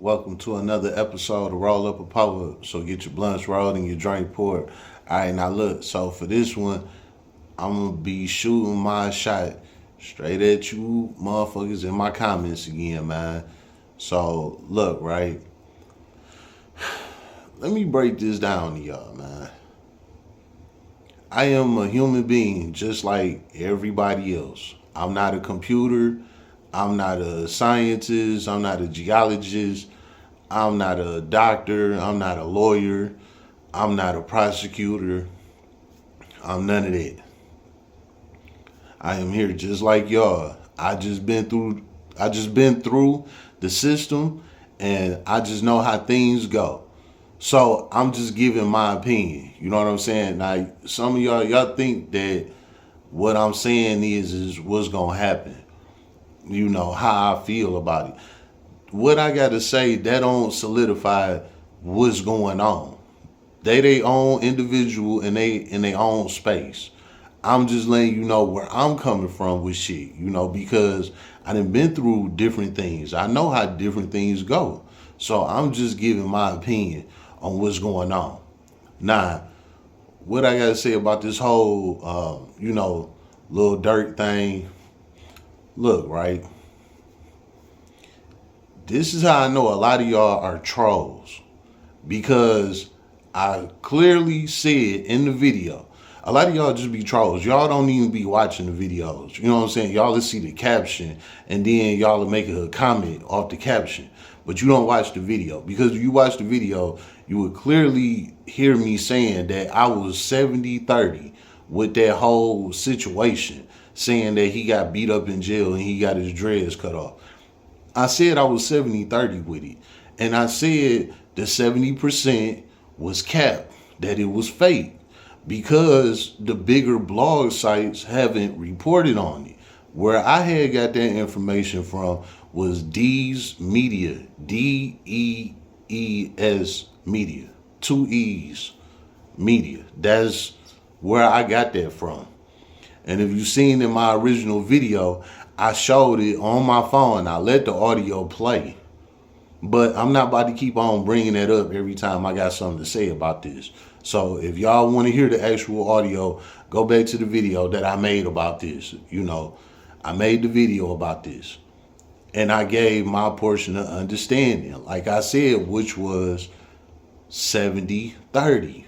Welcome to another episode of Roll Up a Power. So get your blunts rolled and your drink poured. Alright, now look, so for this one, I'm gonna be shooting my shot straight at you motherfuckers in my comments again, man. So look, right? Let me break this down to y'all, man. I am a human being just like everybody else. I'm not a computer. I'm not a scientist. I'm not a geologist. I'm not a doctor. I'm not a lawyer. I'm not a prosecutor. I'm none of that. I am here just like y'all. I just been through the system and I just know how things go. So I'm just giving my opinion. You know what I'm saying? Like some of y'all think that what I'm saying is what's gonna happen. You know how I feel about it. What I gotta say that don't solidify what's going on. They own individual and they in their own space. I'm just letting you know where I'm coming from with shit, because I done been through different things. I know how different things go. So I'm just giving my opinion on what's going on. Now, what I gotta say about this whole, little dirt thing. Look, right. This is how I know a lot of y'all are trolls because I clearly said in the video, a lot of y'all just be trolls. Y'all don't even be watching the videos. You know what I'm saying? Y'all just see the caption and then y'all will make a comment off the caption. But you don't watch the video. Because if you watch the video, you would clearly hear me saying that I was 70-30 with that whole situation. Saying that he got beat up in jail and he got his dreads cut off. I said I was 70-30 with it. And I said the 70% was cap, that it was fake. Because the bigger blog sites haven't reported on it. Where I had got that information from was D's Media. DEES Media. Two E's Media. That's where I got that from. And if you've seen in my original video, I showed it on my phone. I let the audio play. But I'm not about to keep on bringing that up every time I got something to say about this. So if y'all want to hear the actual audio, go back to the video that I made about this. I made the video about this. And I gave my portion of understanding, like I said, which was 70-30.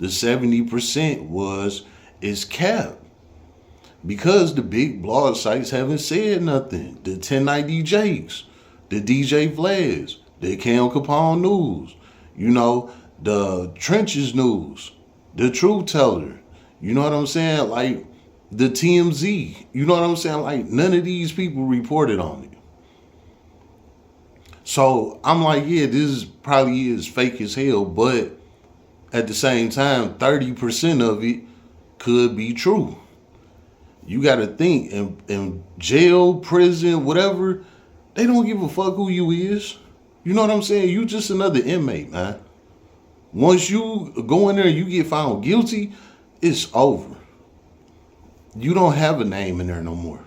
The 70% is cap. Because the big blog sites haven't said nothing. The 1090 Jakes, the DJ Vlads, the Cam Capone News, the Trenches News, the Truth Teller, you know what I'm saying? Like the TMZ, you know what I'm saying? Like none of these people reported on it. So I'm like, yeah, this probably is fake as hell, but at the same time, 30% of it could be true. You got to think in jail, prison, whatever, they don't give a fuck who you is. You know what I'm saying? You just another inmate, man. Once you go in there and you get found guilty, it's over. You don't have a name in there no more.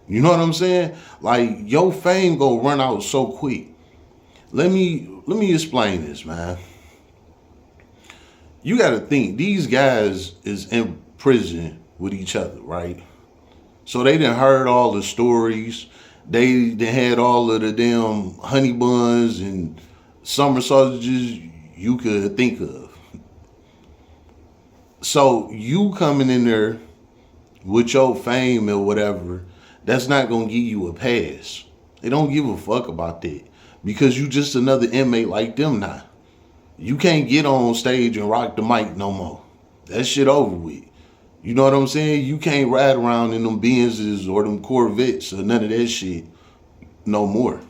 You know what I'm saying? Like your fame go run out so quick. Let me explain this, man. You got to think these guys is in prison with each other, right? So they done heard all the stories. They had all of the damn honey buns and summer sausages you could think of. So you coming in there with your fame or whatever, that's not gonna give you a pass. They don't give a fuck about that because you just another inmate like them now. You can't get on stage and rock the mic no more. That shit over with. You know what I'm saying? You can't ride around in them Benzes or them Corvettes or none of that shit no more.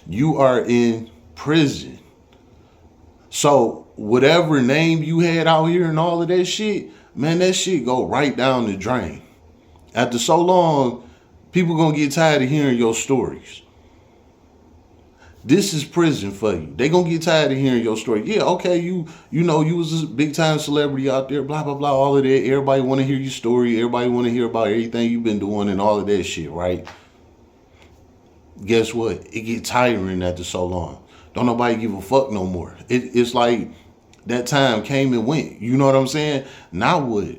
You are in prison. So whatever name you had out here and all of that shit, man, that shit go right down the drain. After so long, people gonna get tired of hearing your stories. This is prison for you. They gonna get tired of hearing your story. Yeah, okay, you was a big time celebrity out there, blah blah blah, all of that. Everybody want to hear your story. Everybody want to hear about everything you've been doing and all of that shit, right? guess what? It get tiring after so long. Don't nobody give a fuck no more. It's like that time came and went. You know what I'm saying? Now what?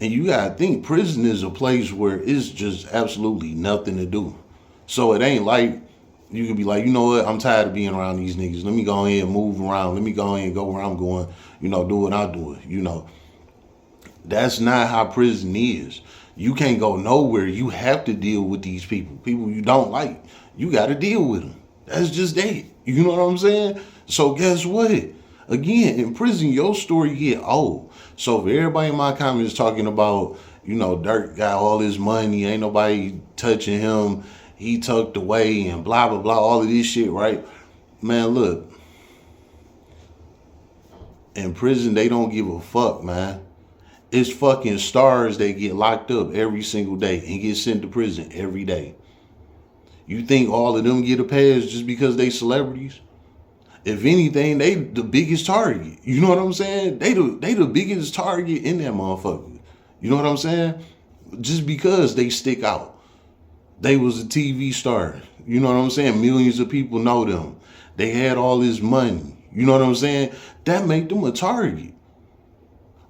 And you gotta think prison is a place where it's just absolutely nothing to do. So it ain't like you could be like, you know what, I'm tired of being around these niggas. Let me go ahead and move around. Let me go ahead and go where I'm going, do what I'm doing, That's not how prison is. You can't go nowhere. You have to deal with these people. People you don't like. You got to deal with them. That's just that. You know what I'm saying? So guess what? Again, in prison, your story get old. So if everybody in my comments talking about, Dirk got all his money, ain't nobody touching him, he tucked away and blah, blah, blah, all of this shit, right? Man, look. In prison, they don't give a fuck, man. It's fucking stars that get locked up every single day and get sent to prison every day. You think all of them get a pass just because they celebrities? If anything, they the biggest target. You know what I'm saying? They the biggest target in that motherfucker. You know what I'm saying? Just because they stick out. They was a TV star. You know what I'm saying? Millions of people know them. They had all this money. You know what I'm saying? That make them a target.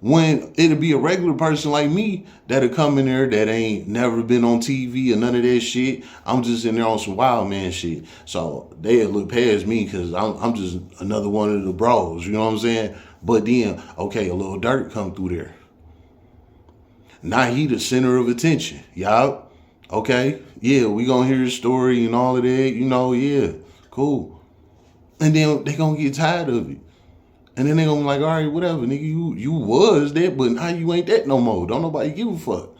When it'll be a regular person like me that'll come in there that ain't never been on TV or none of that shit. I'm just in there on some wild man shit. So they'll look past me because I'm just another one of the bros. You know what I'm saying? But then, okay, a little Dirk come through there. Now he the center of attention. Y'all, okay, yeah, we gonna hear his story and all of that. Yeah, cool. And then they gonna get tired of it. And then they gonna be like, all right, whatever, nigga, you was that, but now you ain't that no more. Don't nobody give a fuck.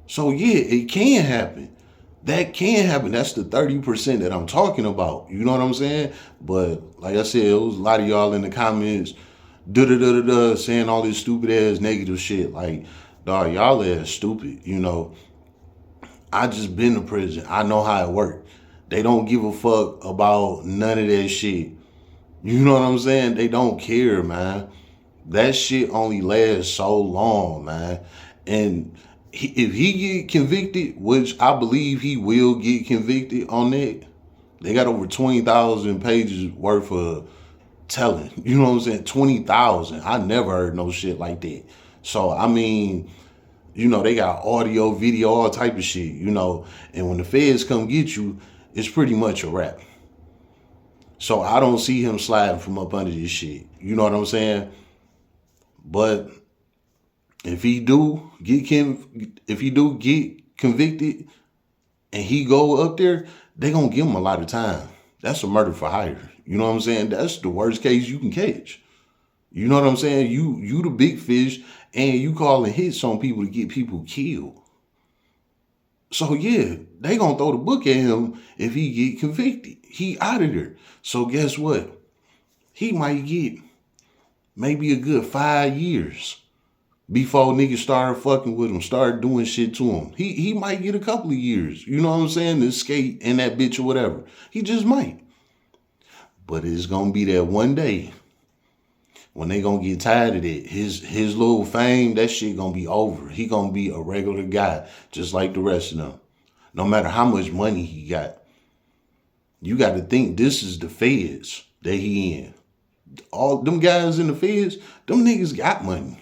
So yeah, it can happen. That can happen. That's the 30% that I'm talking about. You know what I'm saying? But like I said, it was a lot of y'all in the comments, saying all this stupid ass negative shit. Like, dog, y'all ass stupid. I just been to prison. I know how it works. They don't give a fuck about none of that shit. You know what I'm saying? They don't care, man. That shit only lasts so long, man. And if he get convicted, which I believe he will get convicted on that, they got over 20,000 pages worth of telling. You know what I'm saying? 20,000. I never heard no shit like that. So, I mean, they got audio, video, all type of shit, And when the feds come get you, it's pretty much a wrap. So I don't see him sliding from up under this shit. You know what I'm saying? But if he do get convicted and he go up there, they gonna give him a lot of time. That's a murder for hire. You know what I'm saying? That's the worst case you can catch. You know what I'm saying? You the big fish and you calling hits on people to get people killed. So yeah, they gonna throw the book at him if he get convicted. He out of there. So guess what? He might get maybe a good 5 years before niggas start fucking with him, start doing shit to him. He might get a couple of years, you know what I'm saying, to skate in that bitch or whatever. He just might. But it's gonna be that one day when they gonna get tired of it. His little fame, that shit gonna be over. He gonna be a regular guy, just like the rest of them. No matter how much money he got. You got to think this is the feds that he in. All them guys in the feds, them niggas got money.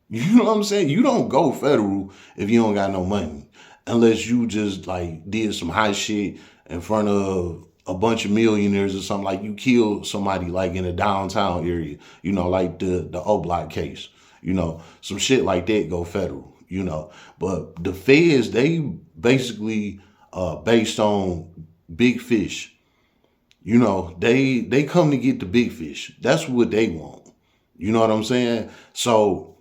You know what I'm saying? You don't go federal if you don't got no money. Unless you just like did some high shit in front of a bunch of millionaires or something. Like you killed somebody like in a downtown area. Like the O-Block case. Some shit like that go federal. But the feds, they basically based on big fish. They come to get the big fish. That's what they want. You know what I'm saying? So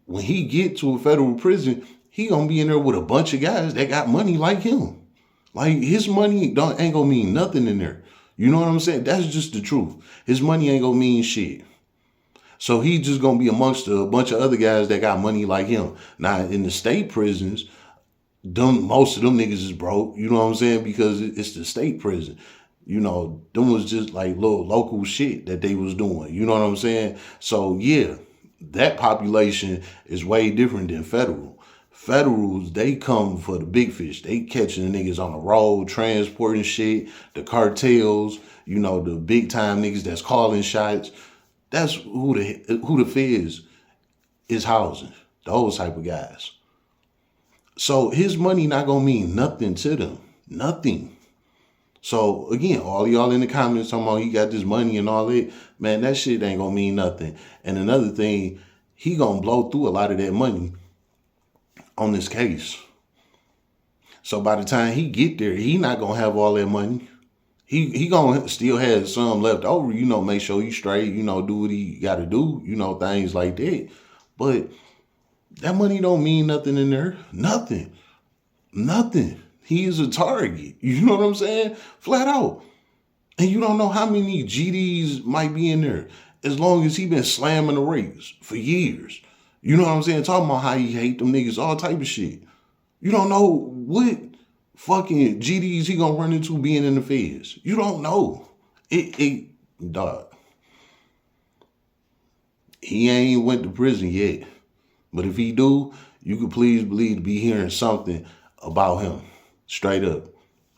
when he get to a federal prison, he gonna be in there with a bunch of guys that got money like him. Like his money ain't gonna mean nothing in there. You know what I'm saying? That's just the truth. His money ain't gonna mean shit. So he just gonna be amongst a bunch of other guys that got money like him. Now in the state prisons, most of them niggas is broke. You know what I'm saying? Because it's the state prison. Them was just like little local shit that they was doing. You know what I'm saying? So yeah, that population is way different than federal. Federals, they come for the big fish. They catching the niggas on the road, transporting shit, the cartels, the big time niggas that's calling shots. That's who the feds is housing. Those type of guys. So his money not gonna mean nothing to them. Nothing. So again, all y'all in the comments talking about he got this money and all that, man, that shit ain't gonna mean nothing. And another thing, he gonna blow through a lot of that money on this case. So by the time he get there, he not gonna have all that money. He gonna still have some left over, make sure he straight, do what he gotta do, things like that. But that money don't mean nothing in there. Nothing. Nothing. He is a target. You know what I'm saying? Flat out. And you don't know how many GDs might be in there as long as he been slamming the rakes for years. You know what I'm saying? Talking about how he hate them niggas, all type of shit. You don't know what fucking GDs he gonna run into being in the feds. You don't know. Dog. He ain't went to prison yet. But if he do, you could please believe to be hearing something about him. Straight up.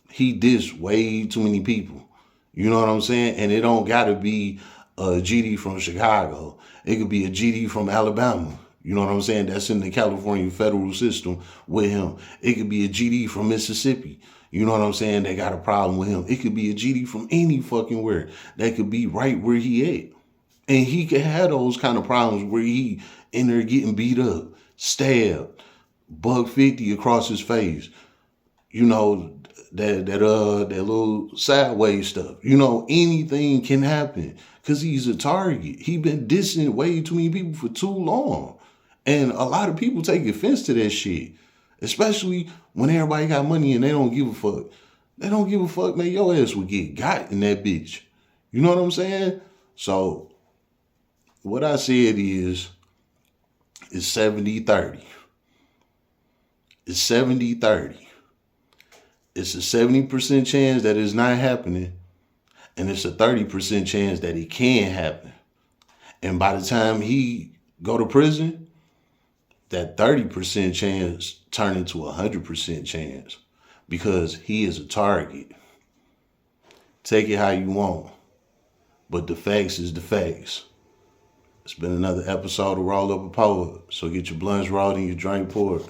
He dissed way too many people. You know what I'm saying? And it don't gotta be a GD from Chicago. It could be a GD from Alabama. You know what I'm saying? That's in the California federal system with him. It could be a GD from Mississippi. You know what I'm saying? They got a problem with him. It could be a GD from any fucking where. That could be right where he at. And he could have those kind of problems where he in there getting beat up, stabbed, $150 across his face. That little sideways stuff. Anything can happen because he's a target. He been dissing way too many people for too long. And a lot of people take offense to that shit, especially when everybody got money and they don't give a fuck. They don't give a fuck, man. Your ass would get got in that bitch. You know what I'm saying? So what I said is 70-30. It's 70-30. It's a 70% chance that it's not happening, and it's a 30% chance that it can happen. And by the time he go to prison, that 30% chance turn into 100% chance because he is a target. Take it how you want, but the facts is the facts. It's been another episode of Roll Up a Poet, so get your blunts rolled and your drink poured.